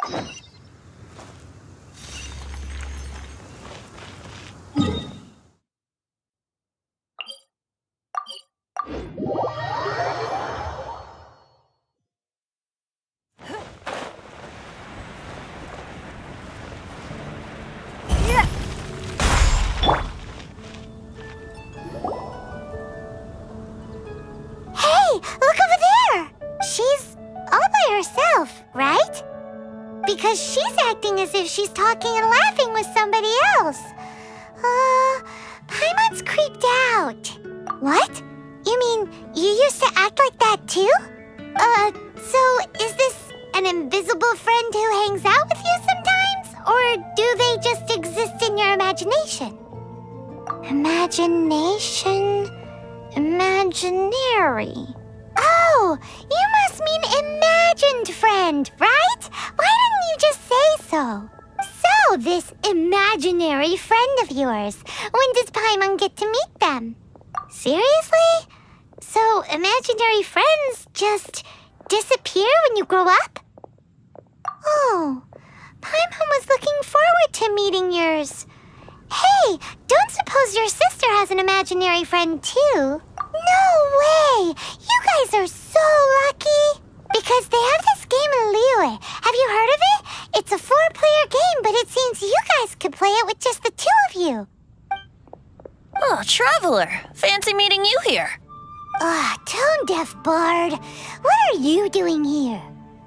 Hey, look over there! She's all by herself, right? Because she's acting as if she's talking and laughing with somebody else. Paimon's creeped out. What? You mean you used to act like that too? So is this an invisible friend who hangs out with you sometimes? Or do they just exist in your imagination? Imagination... imaginary. Oh, you must mean imagined friend, right? Why didn't you just say so? So, this imaginary friend of yours, when does Paimon get to meet them? Seriously? So, imaginary friends just disappear when you grow up? Oh, Paimon was looking forward to meeting yours. Hey, don't suppose your sister has an imaginary friend too? No way! You guys are so lucky! Because they have this game in Liyue. Have you heard of it? It's a 4-player game, but it seems you guys could play it with just the 2 of you. Oh, Traveler. Fancy meeting you here. Tone-deaf bard. What are you doing here?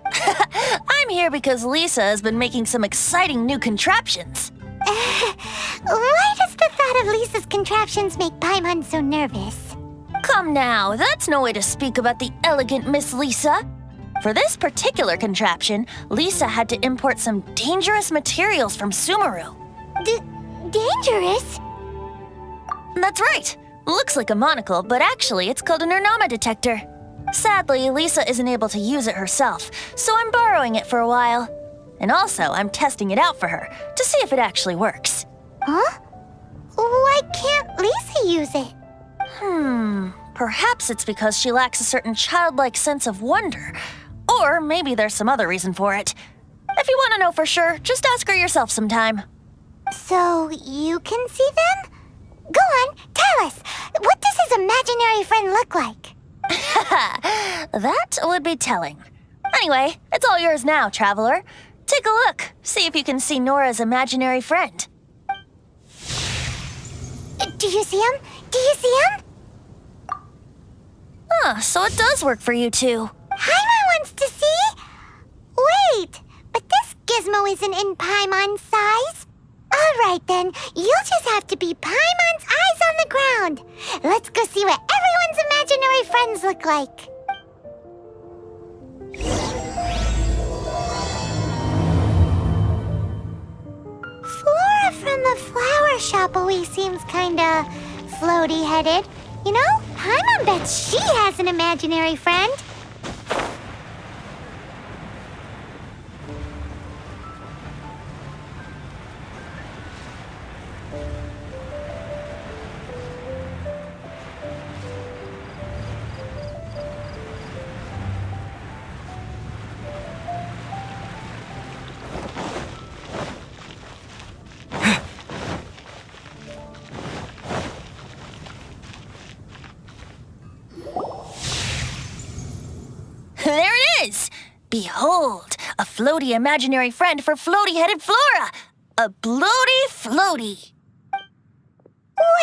I'm here because Lisa has been making some exciting new contraptions. Why does the thought of Lisa's contraptions make Paimon so nervous? Come now, that's no way to speak about the elegant Miss Lisa. For this particular contraption, Lisa had to import some dangerous materials from Sumeru. Dangerous? That's right. Looks like a monocle, but actually it's called an Ernama detector. Sadly, Lisa isn't able to use it herself, so I'm borrowing it for a while. And also, I'm testing it out for her to see if it actually works. Huh? Why can't Lisa use it? Perhaps it's because she lacks a certain childlike sense of wonder. Or maybe there's some other reason for it. If you want to know for sure, just ask her yourself sometime. So, you can see them? Go on, tell us. What does his imaginary friend look like? That would be telling. Anyway, it's all yours now, Traveler. Take a look. See if you can see Nora's imaginary friend. Do you see him? Do you see him? So it does work for you two. Paimon wants to see? Wait, but this gizmo isn't in Paimon's size. All right then, you'll just have to be Paimon's eyes on the ground. Let's go see what everyone's imaginary friends look like. Flora from the flower shop always seems kinda floaty-headed. You know, Paimon bets she has an imaginary friend. There it is! Behold, a floaty imaginary friend for floaty-headed Flora! A bloaty floaty!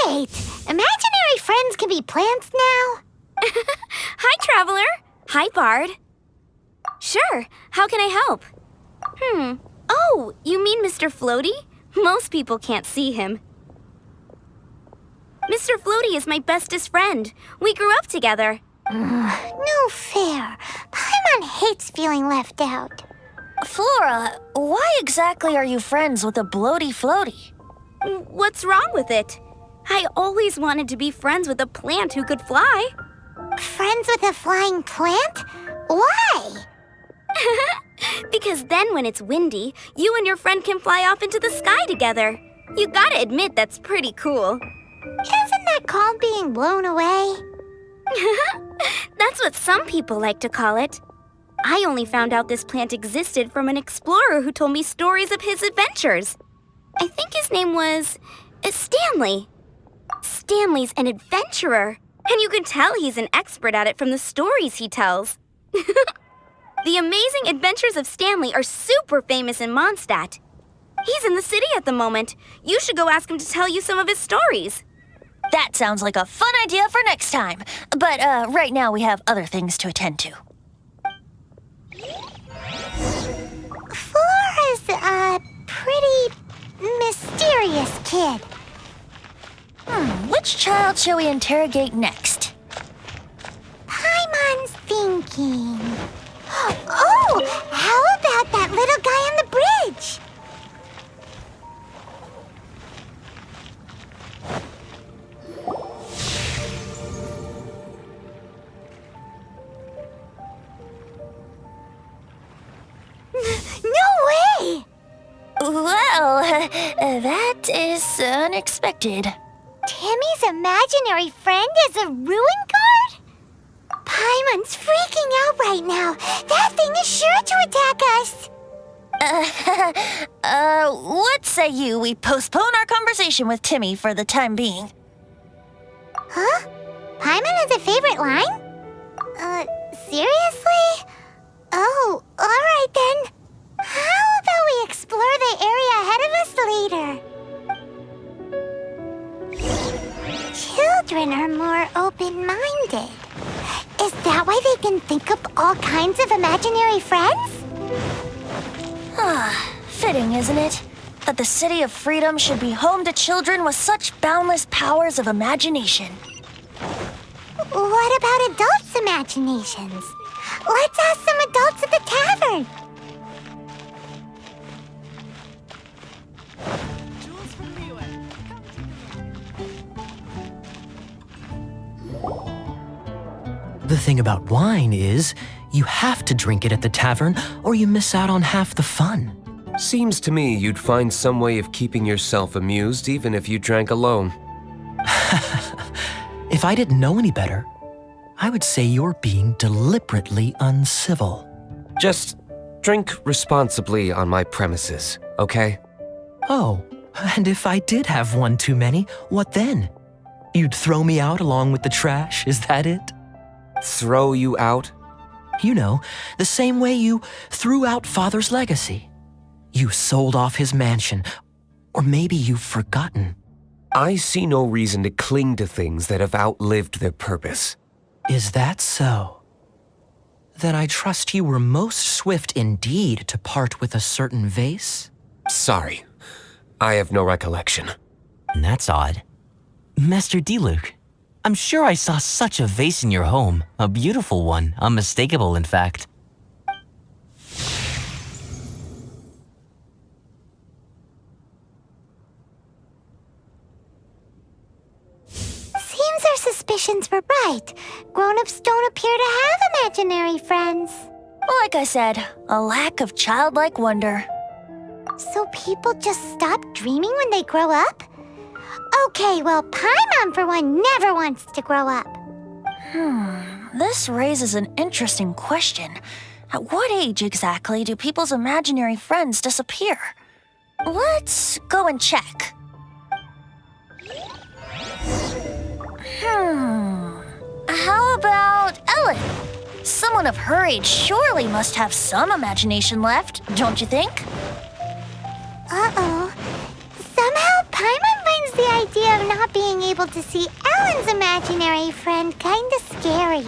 Wait, imaginary friends can be plants now? Hi, Traveler. Hi, Bard. Sure, how can I help? Oh, you mean Mr. Floaty? Most people can't see him. Mr. Floaty is my bestest friend. We grew up together. No fair. Paimon hates feeling left out. Flora, why exactly are you friends with a bloaty floaty? What's wrong with it? I always wanted to be friends with a plant who could fly. Friends with a flying plant? Why? Because then when it's windy, you and your friend can fly off into the sky together. You gotta admit that's pretty cool. Isn't that called being blown away? That's what some people like to call it. I only found out this plant existed from an explorer who told me stories of his adventures. I think his name was Stanley. Stanley's an adventurer, and you can tell he's an expert at it from the stories he tells. The amazing adventures of Stanley are super famous in Mondstadt. He's in the city at the moment. You should go ask him to tell you some of his stories. That sounds like a fun idea for next time. But right now we have other things to attend to. Flora's a pretty mysterious kid. Which child shall we interrogate next? Paimon's thinking. Oh, how about that little guy on the bridge? No way! Well, that is unexpected. Timmy's imaginary friend is a ruin guard? Paimon's freaking out right now. That thing is sure to attack us. What say you we postpone our conversation with Timmy for the time being? Huh? Paimon has a favorite line? Seriously? Oh, alright then. How about we explore the area ahead of us later? Children are more open-minded. Is that why they can think up all kinds of imaginary friends? Fitting, isn't it? That the City of Freedom should be home to children with such boundless powers of imagination. What about adults' imaginations? Let's ask some adults at the tavern. The thing about wine is, you have to drink it at the tavern or you miss out on half the fun. Seems to me you'd find some way of keeping yourself amused even if you drank alone. If I didn't know any better, I would say you're being deliberately uncivil. Just drink responsibly on my premises, okay? Oh, and if I did have one too many, what then? You'd throw me out along with the trash, is that it? Throw you out? You know, the same way you threw out Father's legacy. You sold off his mansion, or maybe you've forgotten. I see no reason to cling to things that have outlived their purpose. Is that so? Then I trust you were most swift indeed to part with a certain vase? Sorry, I have no recollection. That's odd. Master Diluc, I'm sure I saw such a vase in your home. A beautiful one, unmistakable in fact. Seems our suspicions were right. Grown-ups don't appear to have imaginary friends. Like I said, a lack of childlike wonder. So people just stop dreaming when they grow up? Okay, well, Paimon, for one, never wants to grow up. This raises an interesting question. At what age exactly do people's imaginary friends disappear? Let's go and check. How about Ellen? Someone of her age surely must have some imagination left, don't you think? Uh-oh. Somehow, Paimon finds the idea of not being able to see Ellen's imaginary friend kinda scary.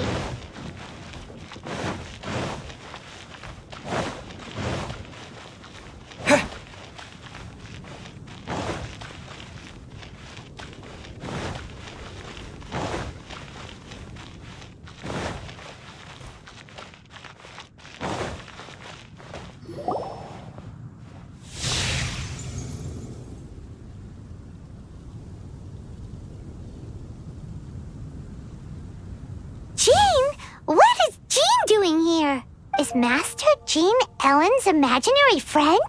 What is Jean doing here? Is Master Jean Ellen's imaginary friend?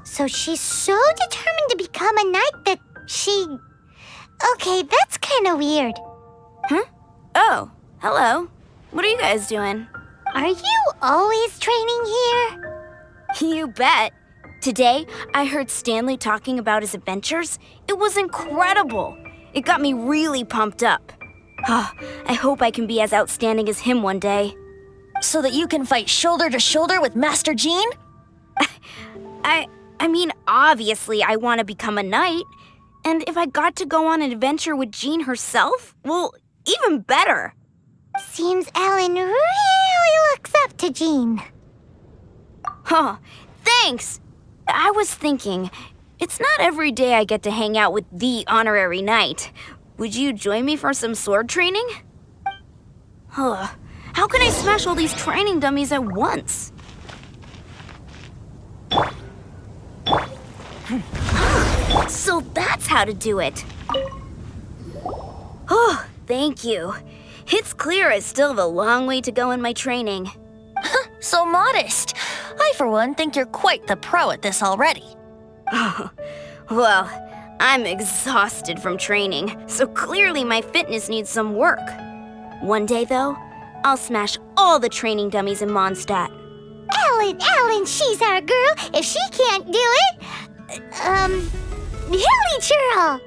So she's so determined to become a knight that she... Okay, that's kind of weird. Huh? Oh, hello. What are you guys doing? Are you always training here? You bet. Today, I heard Stanley talking about his adventures. It was incredible. It got me really pumped up. I hope I can be as outstanding as him one day. So that you can fight shoulder to shoulder with Master Jean? I mean, obviously I want to become a knight. And if I got to go on an adventure with Jean herself, well, even better. Seems Ellen really looks up to Jean. Thanks! I was thinking, it's not every day I get to hang out with the honorary knight. Would you join me for some sword training? How can I smash all these training dummies at once? So that's how to do it. Oh, thank you. It's clear I still have a long way to go in my training. So modest. I, for one, think you're quite the pro at this already. Well, I'm exhausted from training, so clearly my fitness needs some work. One day, though, I'll smash all the training dummies in Mondstadt. Ellen, she's our girl. If she can't do it, Hilly Churl.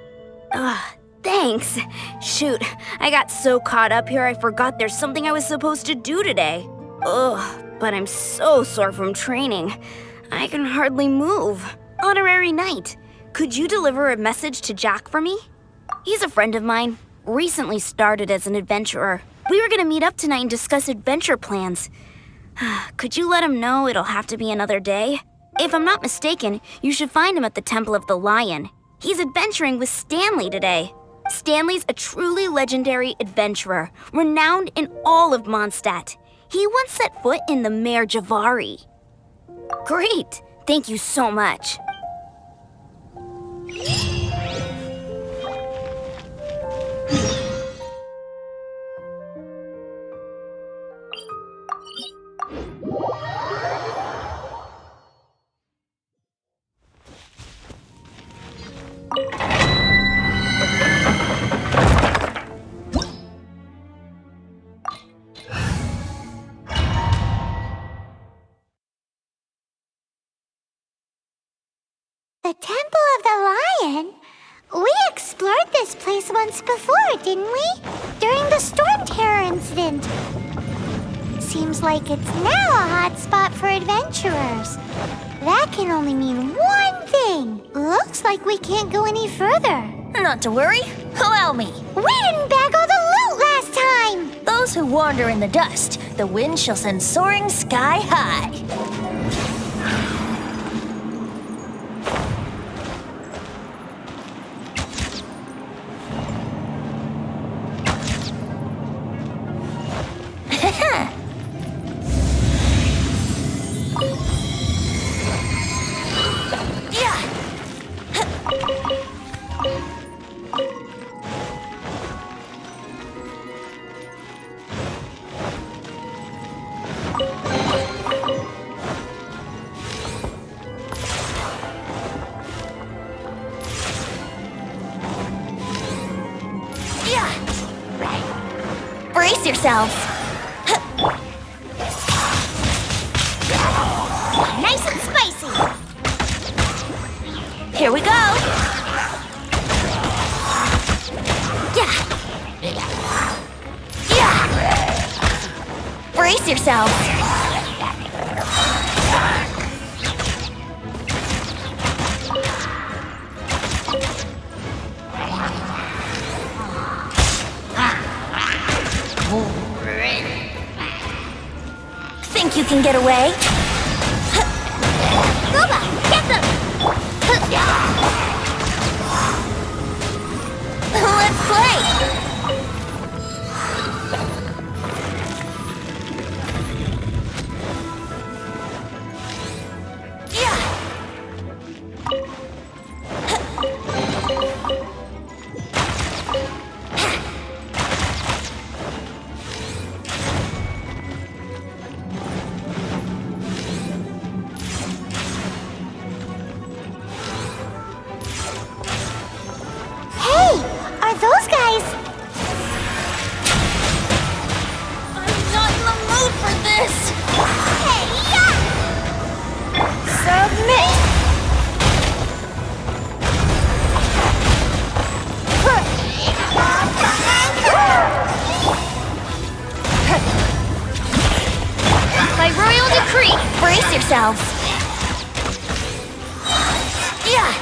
Thanks. Shoot, I got so caught up here I forgot there's something I was supposed to do today. But I'm so sore from training. I can hardly move. Honorary Knight, could you deliver a message to Jack for me? He's a friend of mine, recently started as an adventurer. We were gonna meet up tonight and discuss adventure plans. Could you let him know it'll have to be another day? If I'm not mistaken, you should find him at the Temple of the Lion. He's adventuring with Stanley today. Stanley's a truly legendary adventurer, renowned in all of Mondstadt. He once set foot in the Mare Javari. Great! Thank you so much. The Temple of the Lion? We explored this place once before, didn't we? During the Storm Terror incident. Seems like it's now a hot spot for adventurers. That can only mean one thing. Looks like we can't go any further. Not to worry. Allow me. We didn't bag all the loot last time! Those who wander in the dust, the wind shall send soaring sky high. Brace yourselves. Nice and spicy! Here we go. Brace yourselves. Think you can get away? Luba, get them! Let's play! Hey, are those guys Brace yourselves! Yeah!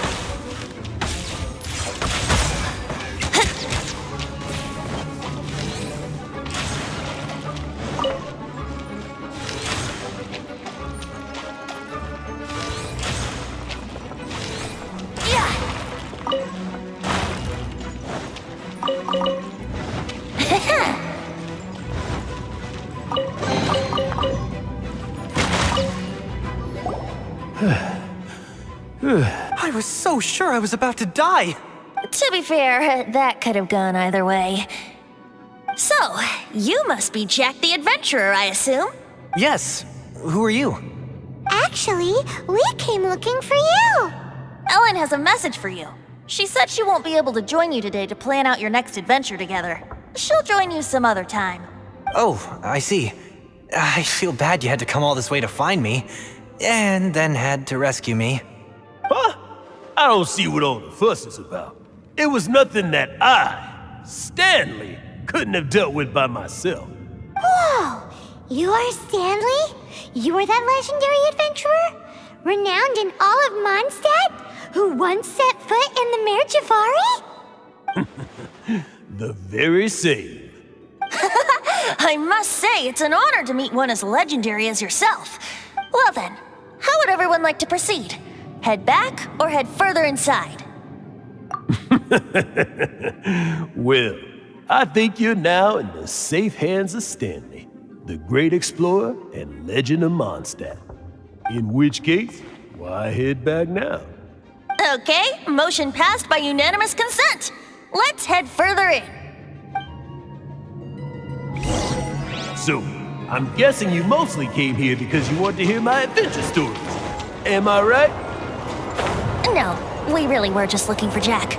I was so sure I was about to die. To be fair, that could have gone either way. So, you must be Jack the Adventurer, I assume? Yes. Who are you? Actually, we came looking for you. Ellen has a message for you. She said she won't be able to join you today to plan out your next adventure together. She'll join you some other time. Oh, I see. I feel bad you had to come all this way to find me, and then had to rescue me. Huh? I don't see what all the fuss is about. It was nothing that I, Stanley, couldn't have dealt with by myself. Whoa! You are Stanley? You are that legendary adventurer? Renowned in all of Mondstadt? Who once set foot in the Mare Javari? The very same. I must say, it's an honor to meet one as legendary as yourself. Well then, how would everyone like to proceed? Head back or head further inside? Well, I think you're now in the safe hands of Stanley, the great explorer and legend of Mondstadt. In which case, why head back now? Okay, motion passed by unanimous consent. Let's head further in. So, I'm guessing you mostly came here because you want to hear my adventure stories. Am I right? No, we really were just looking for Jack.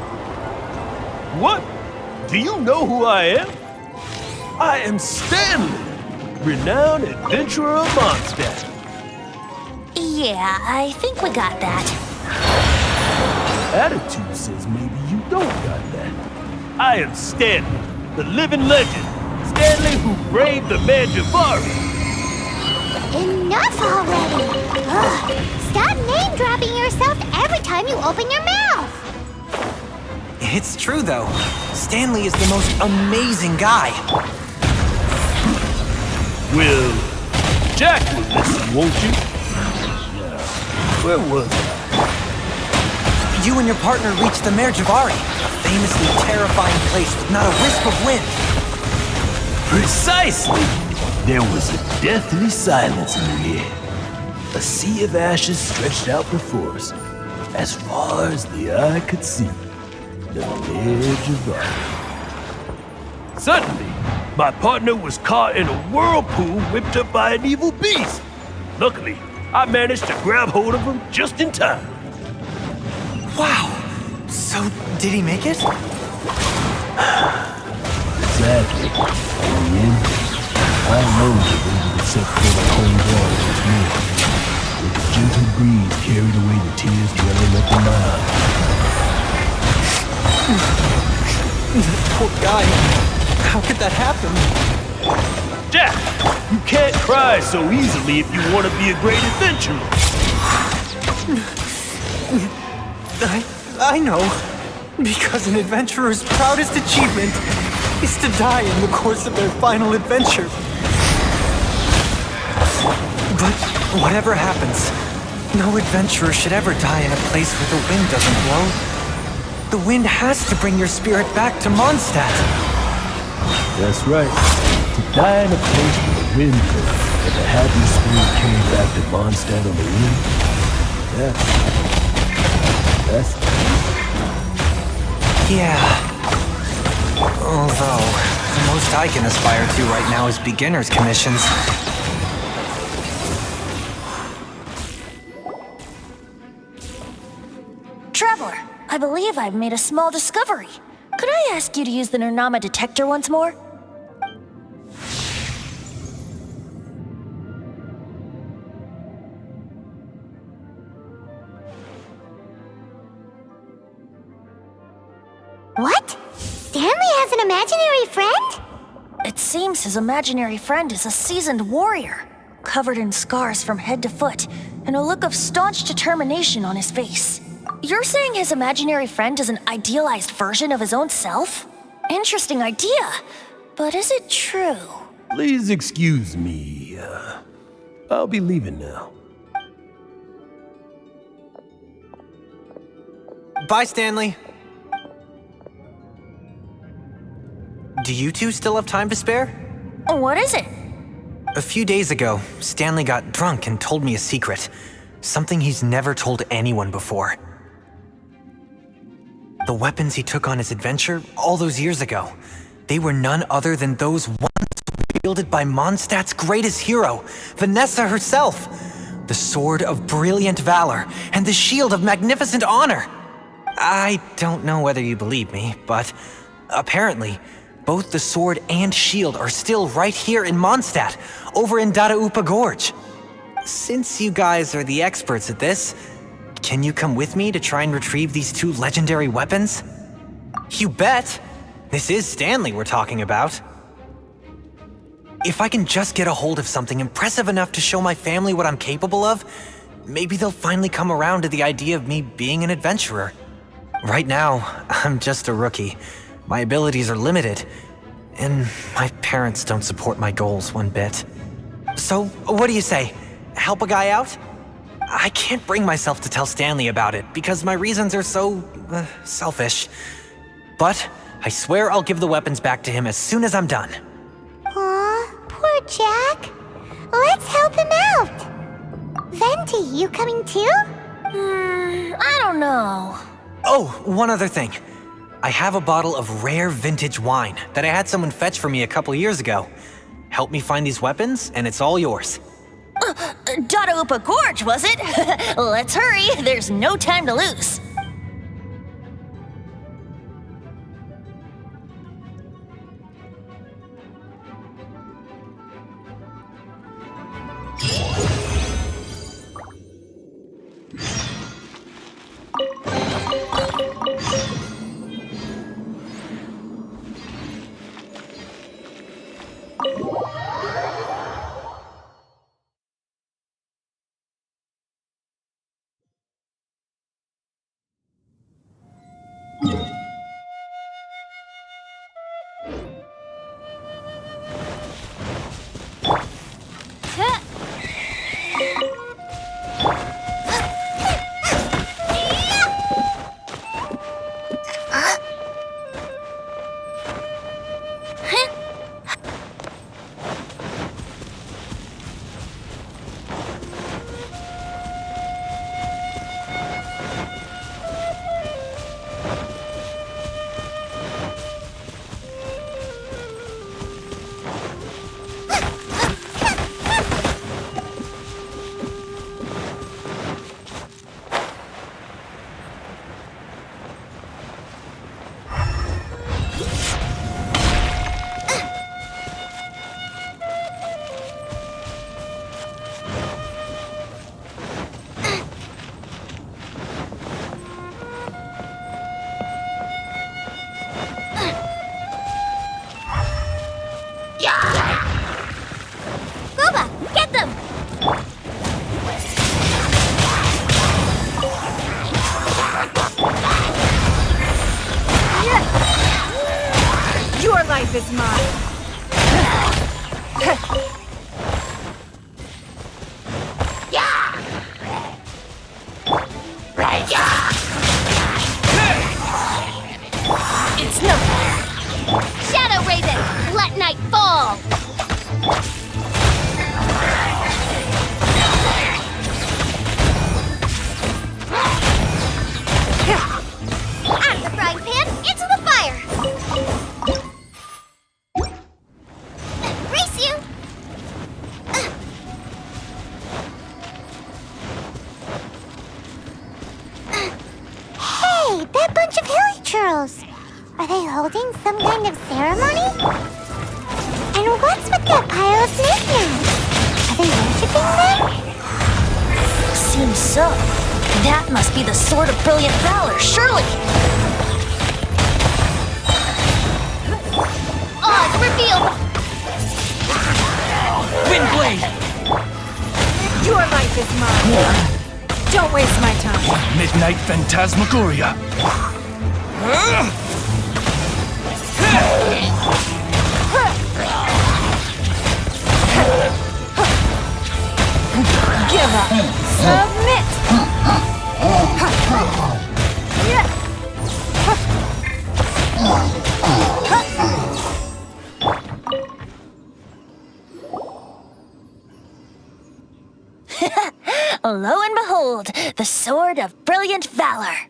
What? Do you know who I am? I am Stanley, renowned adventurer of Mondstadt. Yeah, I think we got that. Attitude says maybe you don't got that. I am Stanley, the living legend. Stanley who braved the Mare Javari. Enough already! Ugh. Stop name-dropping yourself every time you open your mouth! It's true, though. Stanley is the most amazing guy. Well, Jack will listen, won't you? Now, where was I? You and your partner reached the Mare Javari, a famously terrifying place with not a wisp of wind. Precisely! There was a deathly silence in the air. A sea of ashes stretched out before us, as far as the eye could see. The Mare Javari. Suddenly, my partner was caught in a whirlpool whipped up by an evil beast. Luckily, I managed to grab hold of him just in time. Wow. So, did he make it? Sadly, in the end, I rose it into the set full of cold water with me, with the gentle breeze carried away the tears welling up in my eyes. Poor guy. How could that happen? Jack, you can't cry so easily if you want to be a great adventurer. I know. Because an adventurer's proudest achievement is to die in the course of their final adventure. But whatever happens, no adventurer should ever die in a place where the wind doesn't blow. The wind has to bring your spirit back to Mondstadt. That's right. To die in a place where the wind blows and to have your spirit carried back to Mondstadt on the wind, that's Yeah. Although, the most I can aspire to right now is beginner's commissions. Traveler, I believe I've made a small discovery. Could I ask you to use the Nernama detector once more? What? Stanley has an imaginary friend? It seems his imaginary friend is a seasoned warrior. covered in scars from head to foot, and a look of staunch determination on his face. You're saying his imaginary friend is an idealized version of his own self? Interesting idea, but is it true? Please excuse me. I'll be leaving now. Bye, Stanley. Do you two still have time to spare? What is it? A few days ago, Stanley got drunk and told me a secret. Something he's never told anyone before. The weapons he took on his adventure all those years ago, they were none other than those once wielded by Mondstadt's greatest hero, Vanessa herself. The Sword of Brilliant Valor and the Shield of Magnificent Honor. I don't know whether you believe me, but apparently, both the sword and shield are still right here in Mondstadt, over in Dadaupa Gorge. Since you guys are the experts at this, can you come with me to try and retrieve these two legendary weapons? You bet! This is Stanley we're talking about. If I can just get a hold of something impressive enough to show my family what I'm capable of, maybe they'll finally come around to the idea of me being an adventurer. Right now, I'm just a rookie. My abilities are limited, and my parents don't support my goals one bit. So, what do you say? Help a guy out? I can't bring myself to tell Stanley about it because my reasons are so selfish. But I swear I'll give the weapons back to him as soon as I'm done. Aw, poor Jack. Let's help him out. Venti, you coming too? I don't know. Oh, one other thing. I have a bottle of rare vintage wine that I had someone fetch for me a couple years ago. Help me find these weapons, and it's all yours. Dadaupa Gorge, was it? Let's hurry, there's no time to lose. life is mine. It's no Shadow Raven, let night fall. Out of the frying pan, into the fire. Race you. Hey, that bunch of hilly churls. Are they holding some kind of ceremony? And what's with that pile of knickknacks? Are they worshipping them? Seems so. That must be the Sword of Brilliant Valor, surely! Oz revealed. Windblade! is mine. Don't waste my time. Midnight Phantasmagoria. Give up. Submit. Lo and behold, the Sword of Brilliant Valor.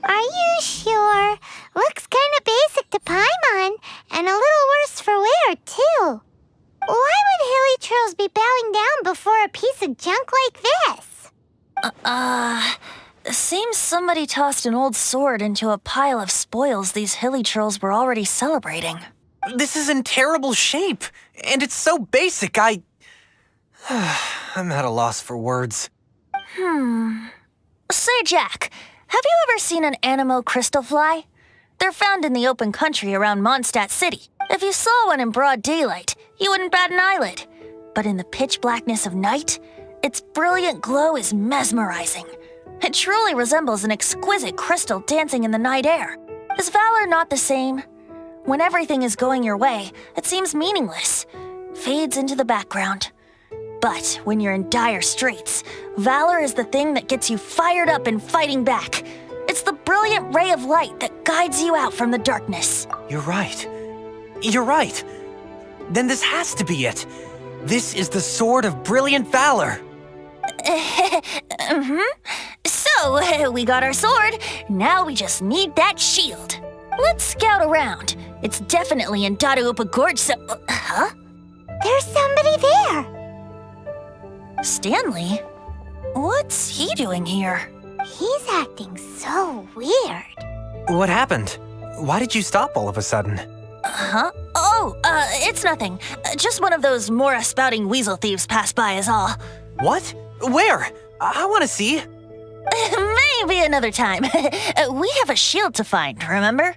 Are you sure? Looks kinda basic to Paimon, and a little worse for wear, too. Why would hilly trolls be bowing down before a piece of junk like this? Seems somebody tossed an old sword into a pile of spoils these hilly trolls were already celebrating. This is in terrible shape, and it's so basic, I'm at a loss for words. Say, Jack, have you ever seen an Anemo crystal fly? They're found in the open country around Mondstadt City. If you saw one in broad daylight, you wouldn't bat an eyelid. But in the pitch blackness of night, its brilliant glow is mesmerizing. It truly resembles an exquisite crystal dancing in the night air. Is valor not the same? When everything is going your way, it seems meaningless, fades into the background. But when you're in dire straits, valor is the thing that gets you fired up and fighting back. It's the brilliant ray of light that guides you out from the darkness. You're right. You're right. Then this has to be it. This is the Sword of Brilliant Valor. So, we got our sword. Now we just need that shield. Let's scout around. It's definitely in Dadaupa Gorge, so... Huh? There's somebody there. Stanley? What's he doing here? He's acting so weird. What happened? Why did you stop all of a sudden? Huh? Oh, it's nothing. Just one of those Mora-spouting weasel thieves passed by is all. What? Where? I want to see. Maybe another time. We have a shield to find, remember?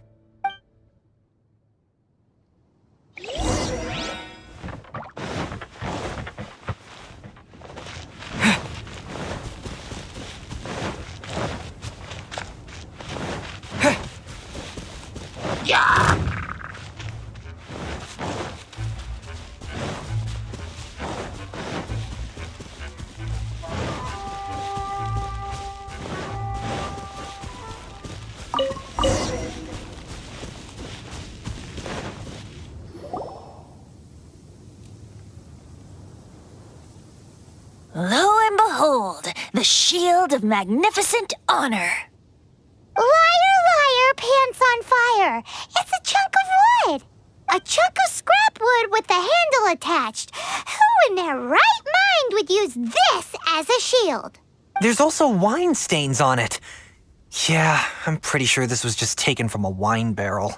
Lo and behold, the shield of magnificent honor. Liar, liar, pants on fire. It's a chunk of wood. A chunk of scrap wood with the handle attached. Who in their right mind would use this as a shield? There's also wine stains on it. Yeah, I'm pretty sure this was just taken from a wine barrel.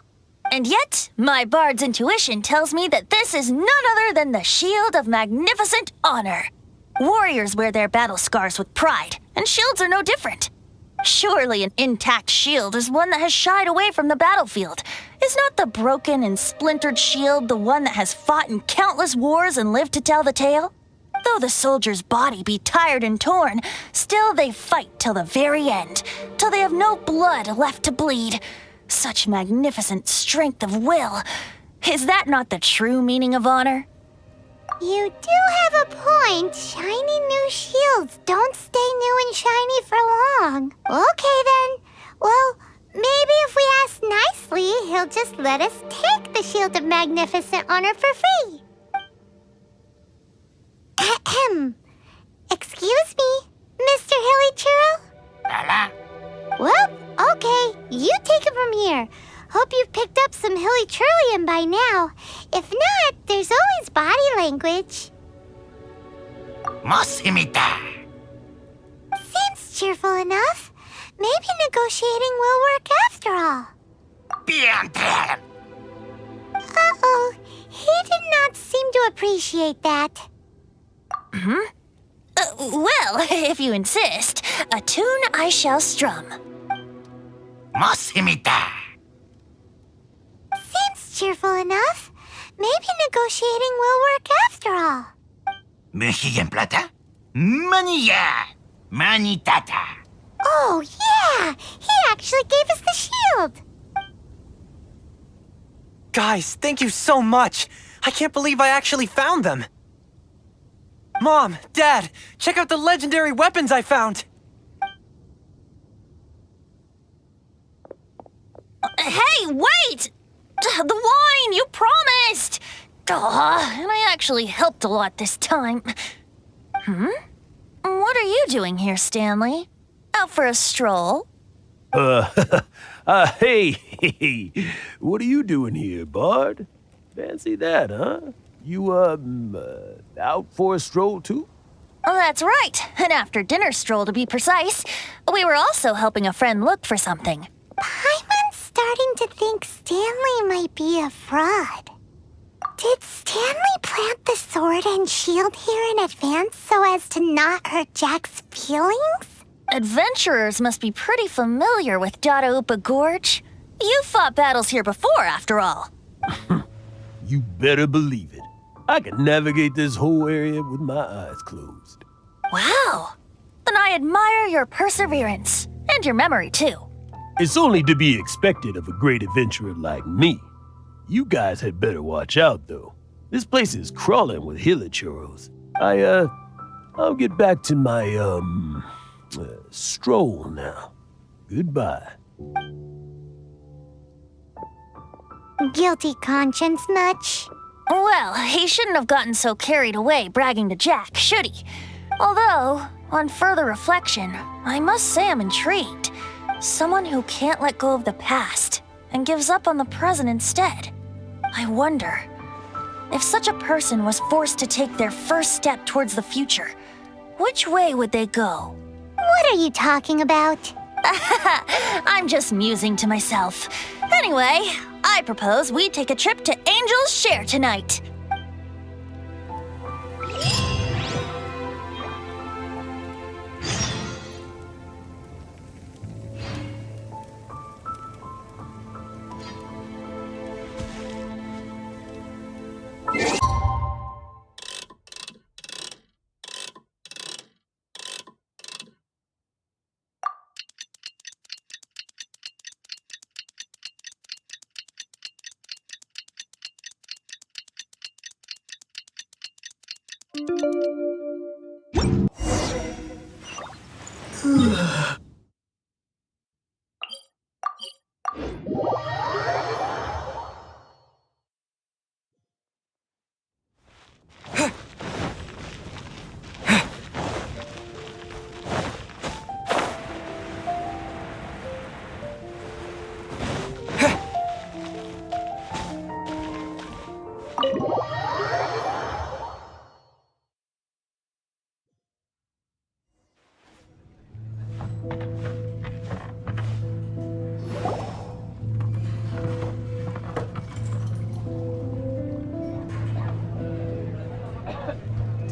And yet, my bard's intuition tells me that this is none other than the shield of magnificent honor. Warriors wear their battle scars with pride, and shields are no different. Surely an intact shield is one that has shied away from the battlefield. Is not the broken and splintered shield the one that has fought in countless wars and lived to tell the tale? Though the soldier's body be tired and torn, still they fight till the very end, till they have no blood left to bleed. Such magnificent strength of will. Is that not the true meaning of honor? You do have a point. Shiny new shields don't stay new and shiny for long. Okay then. Well, maybe if we ask nicely, he'll just let us take the Shield of Magnificent Honor for free. Ahem. Excuse me, Mr. Hilly Churl? Well, okay. You take it from here. Hope you've picked up some Hilly Churlian by now. If not, there's always body language. Seems cheerful enough. Maybe negotiating will work after all. Uh-oh. He did not seem to appreciate that. Well, if you insist, a tune I shall strum. Seems cheerful enough. Maybe negotiating will work after all. Mania! Manitata! Oh, yeah! He actually gave us the shield! Guys, thank you so much! I can't believe I actually found them! Mom, Dad, check out the legendary weapons I found! Hey, wait! The wine, you promised! And I actually helped a lot this time. What are you doing here, Stanley? Out for a stroll? Hey, what are you doing here, Bard? Fancy that, huh? You, out for a stroll too? Oh, that's right. An after-dinner stroll, to be precise. We were also helping a friend look for something. Paimon's starting to think Stanley might be a fraud. Did Stanley plant the sword and shield here in advance so as to not hurt Jack's feelings? Adventurers must be pretty familiar with Dadaupa Gorge. You fought battles here before, after all. You better believe it. I can navigate this whole area with my eyes closed. Wow. Then I admire your perseverance. And your memory, too. It's only to be expected of a great adventurer like me. You guys had better watch out, though. This place is crawling with hilichurros. I'll get back to my, stroll now. Goodbye. Guilty conscience much? Well, he shouldn't have gotten so carried away bragging to Jack, should he? Although, on further reflection, I must say I'm intrigued. Someone who can't let go of the past and gives up on the present instead. I wonder, if such a person was forced to take their first step towards the future, which way would they go? What are you talking about? I'm just musing to myself. Anyway, I propose we take a trip to Angel's Share tonight.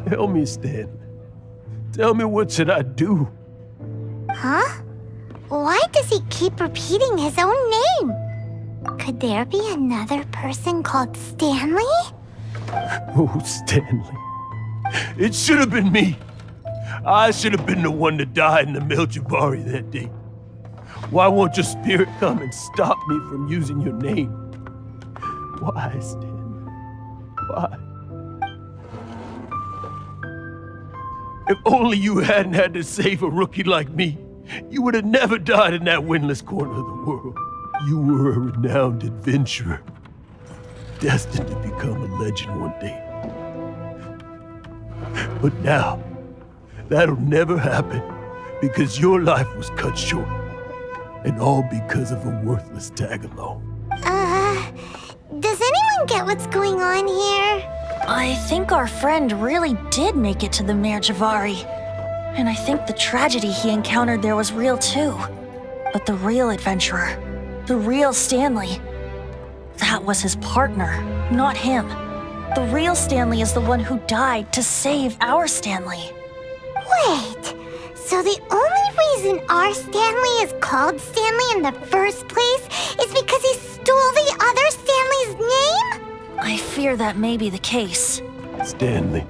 Tell me, Stan. Tell me, what should I do? Huh? Why does he keep repeating his own name? Could there be another person called Stanley? Oh, Stanley. It should have been me. I should have been the one to die in the Melchivari that day. Why won't your spirit come and stop me from using your name? Why, Stanley? Why? If only you hadn't had to save a rookie like me, you would have never died in that windless corner of the world. You were a renowned adventurer, destined to become a legend one day. But now, that'll never happen because your life was cut short, and all because of a worthless tag-along. Does anyone get what's going on here? I think our friend really did make it to the Merjavari. And I think the tragedy he encountered there was real too. But the real adventurer, the real Stanley, that was his partner, not him. The real Stanley is the one who died to save our Stanley. Wait, so the only reason our Stanley is called Stanley in the first place is because he stole the other Stanley's name? I fear that may be the case. Stanley,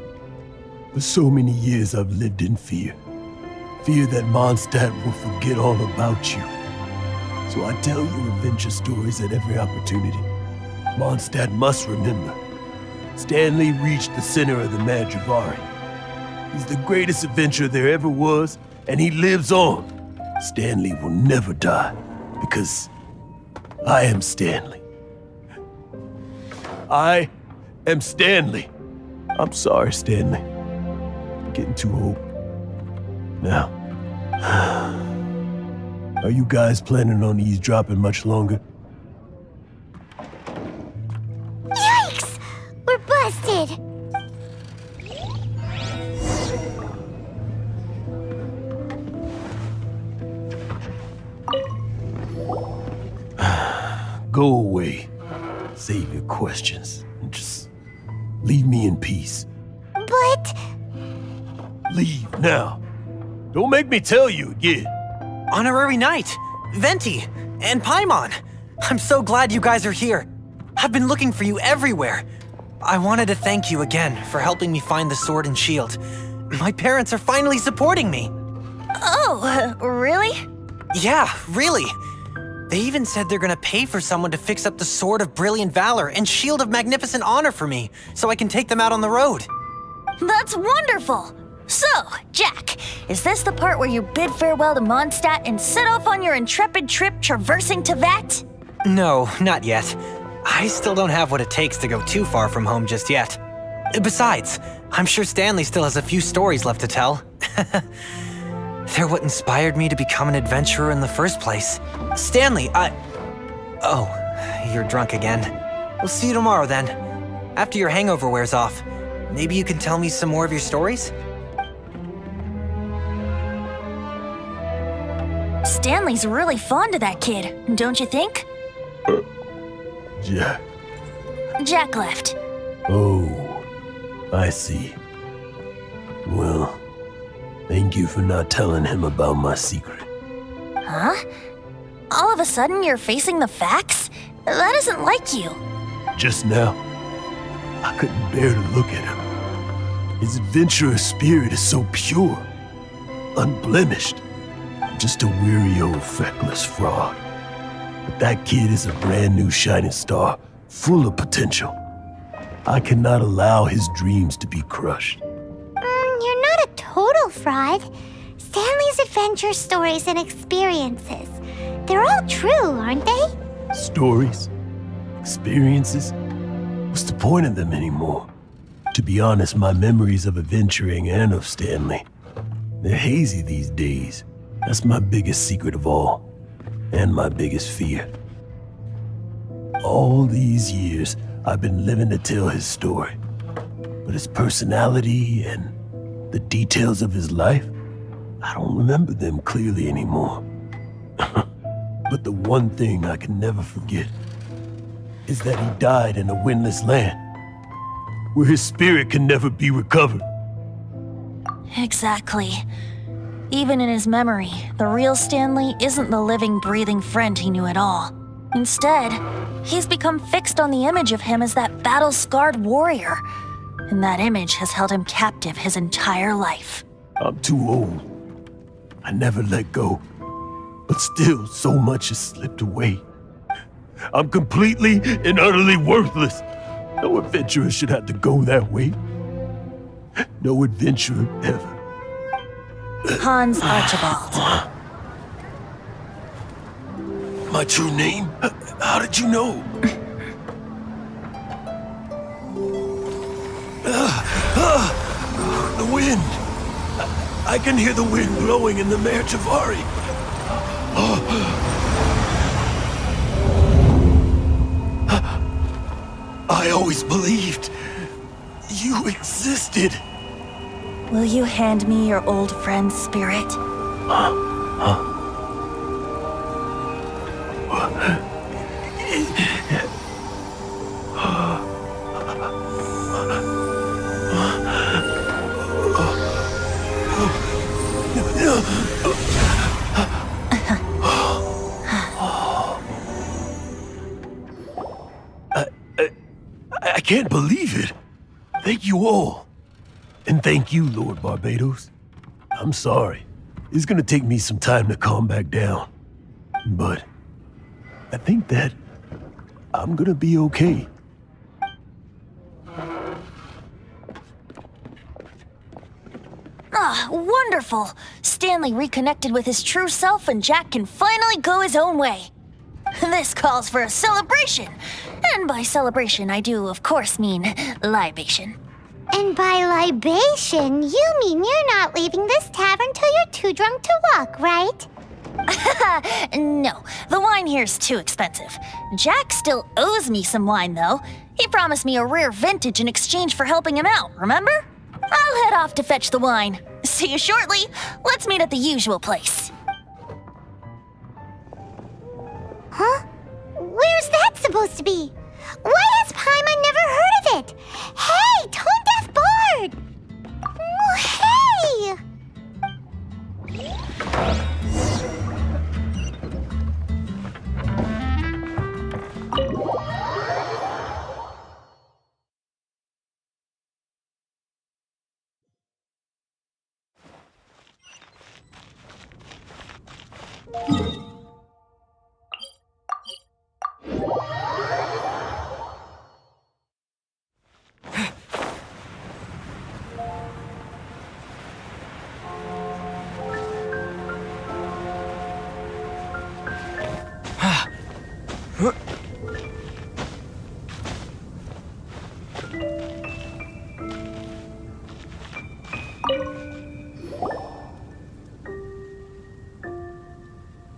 For so many years I've lived in fear. Fear that Mondstadt will forget all about you. So I tell you adventure stories at every opportunity. Mondstadt must remember. Stanley reached the center of the Madrivari. He's the greatest adventurer there ever was, and he lives on. Stanley will never die, because I am Stanley. I am Stanley. I'm sorry, Stanley. I'm getting too old. Now, are you guys planning on eavesdropping much longer? Yikes! We're busted! Go away. Save your questions. And just leave me in peace. But... Leave now. Don't make me tell you again. Honorary Knight, Venti, and Paimon. I'm so glad you guys are here. I've been looking for you everywhere. I wanted to thank you again for helping me find the sword and shield. My parents are finally supporting me. Oh, really? Yeah, really. They even said they're gonna pay for someone to fix up the Sword of Brilliant Valor and Shield of Magnificent Honor for me, so I can take them out on the road. That's wonderful! So, Jack, is this the part where you bid farewell to Mondstadt and set off on your intrepid trip traversing Tevat? No, not yet. I still don't have what it takes to go too far from home just yet. Besides, I'm sure Stanley still has a few stories left to tell. They're what inspired me to become an adventurer in the first place. Stanley, Oh, you're drunk again. We'll see you tomorrow then. After your hangover wears off. Maybe you can tell me some more of your stories? Stanley's really fond of that kid, don't you think? Jack. Jack left. Oh, I see. Well, thank you for not telling him about my secret. Huh? All of a sudden you're facing the facts? That isn't like you. Just now, I couldn't bear to look at him. His adventurous spirit is so pure, unblemished. Just a weary old feckless fraud. But that kid is a brand new shining star, full of potential. I cannot allow his dreams to be crushed. You're not a total fraud. Stanley's adventure stories and experiences. They're all true, aren't they? Stories? Experiences? What's the point of them anymore? To be honest, my memories of adventuring and of Stanley, they're hazy these days. That's my biggest secret of all, and my biggest fear. All these years, I've been living to tell his story. But his personality and the details of his life, I don't remember them clearly anymore. But the one thing I can never forget is that he died in a windless land, where his spirit can never be recovered. Exactly. Even in his memory, the real Stanley isn't the living, breathing friend he knew at all. Instead, he's become fixed on the image of him as that battle-scarred warrior. And that image has held him captive his entire life. I'm too old. I never let go. But still, so much has slipped away. I'm completely and utterly worthless. No adventurer should have to go that way. No adventurer ever. Hans Archibald. My true name? How did you know? The wind. I can hear the wind blowing in the Mare Javari. I always believed you existed. Will you hand me your old friend's spirit? I can't believe it. Thank you all. And thank you, Lord Barbados. I'm sorry. It's gonna take me some time to calm back down. But I think that I'm gonna be okay. Ah, wonderful! Stanley reconnected with his true self and Jack can finally go his own way. This calls for a celebration. And by celebration, I do, of course, mean libation. And by libation, you mean you're not leaving this tavern till you're too drunk to walk, right? No, the wine here's too expensive. Jack still owes me some wine, though. He promised me a rare vintage in exchange for helping him out, remember? I'll head off to fetch the wine. See you shortly. Let's meet at the usual place. Huh? Where's that supposed to be? Why has Paimon never heard of it? Hey, Tone Deaf Bard! Oh,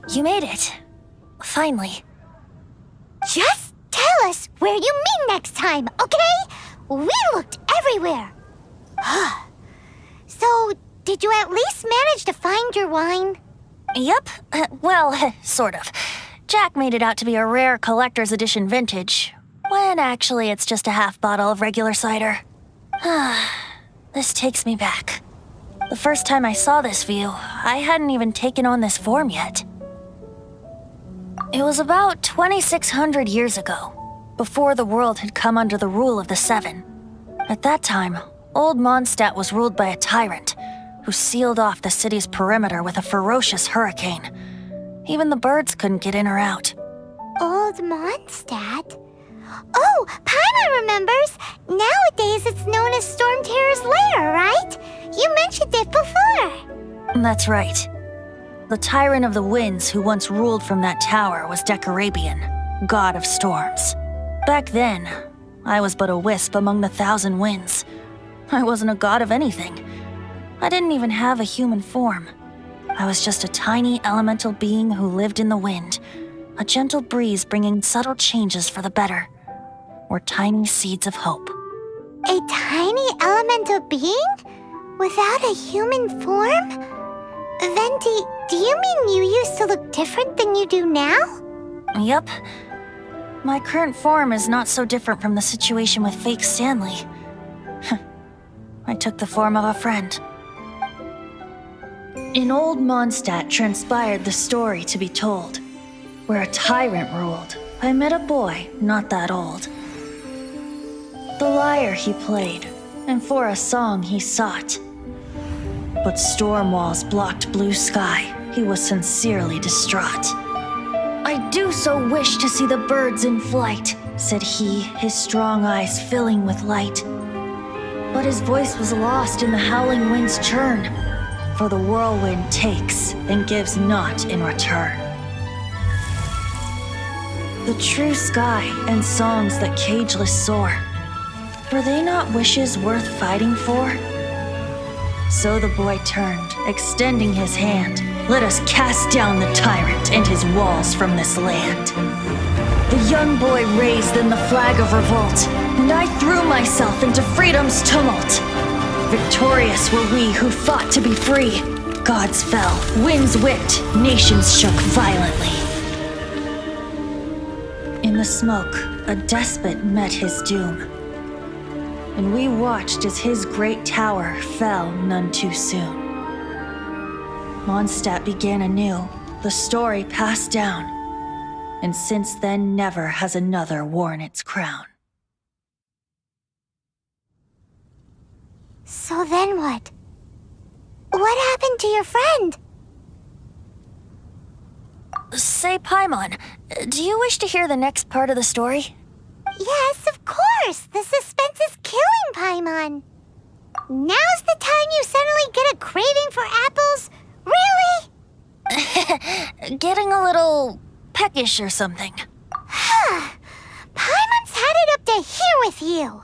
You made it. Finally. just tell us where you meet next time, okay? We looked everywhere. So, did you at least manage to find your wine? Yep. Well, sort of. Jack made it out to be a rare collector's edition vintage, when actually it's just a half bottle of regular cider. This takes me back. The first time I saw this view, I hadn't even taken on this form yet. It was about 2,600 years ago, before the world had come under the rule of the Seven. At that time, Old Mondstadt was ruled by a tyrant who sealed off the city's perimeter with a ferocious hurricane. Even the birds couldn't get in or out. Old Mondstadt? Oh, Paimon remembers! Nowadays it's known as Storm Terror's lair, right? You mentioned it before. That's right. The Tyrant of the Winds who once ruled from that tower was Decarabian, god of storms. Back then, I was but a wisp among the thousand winds. I wasn't a god of anything. I didn't even have a human form. I was just a tiny elemental being who lived in the wind, a gentle breeze bringing subtle changes for the better, or tiny seeds of hope. A tiny elemental being? Without a human form? Venti, do you mean you used to look different than you do now? Yep. My current form is not so different from the situation with fake Stanley. I took the form of a friend. In Old Mondstadt transpired the story to be told. Where a tyrant ruled, I met a boy not that old. The lyre he played, and for a song he sought. But storm walls blocked blue sky, he was sincerely distraught. I do so wish to see the birds in flight, said he, his strong eyes filling with light. But his voice was lost in the howling wind's churn, for the whirlwind takes and gives not in return. The true sky and songs that cageless soar, were they not wishes worth fighting for? So the boy turned, extending his hand. Let us cast down the tyrant and his walls from this land. The young boy raised then the flag of revolt, and I threw myself into freedom's tumult. Victorious were we who fought to be free. Gods fell, winds whipped, nations shook violently. In the smoke, a despot met his doom. And we watched as his great tower fell none too soon. Mondstadt began anew, the story passed down, and since then never has another worn its crown. So then what? What happened to your friend? Say, Paimon, do you wish to hear the next part of the story? Yes, of course. The suspense is killing, Paimon. Now's the time you suddenly get a craving for apples? Really? Getting a little peckish or something. Paimon's had it up to here with you.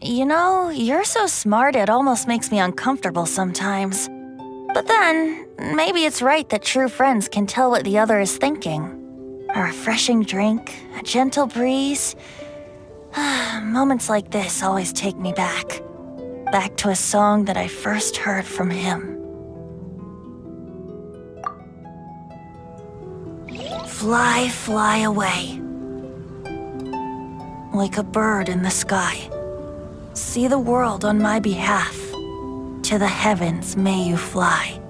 You know, you're so smart it almost makes me uncomfortable sometimes. But then, maybe it's right that true friends can tell what the other is thinking. A refreshing drink, a gentle breeze. Moments like this always take me back. Back to a song that I first heard from him. Fly, fly away. Like a bird in the sky. See the world on my behalf. To the heavens may you fly.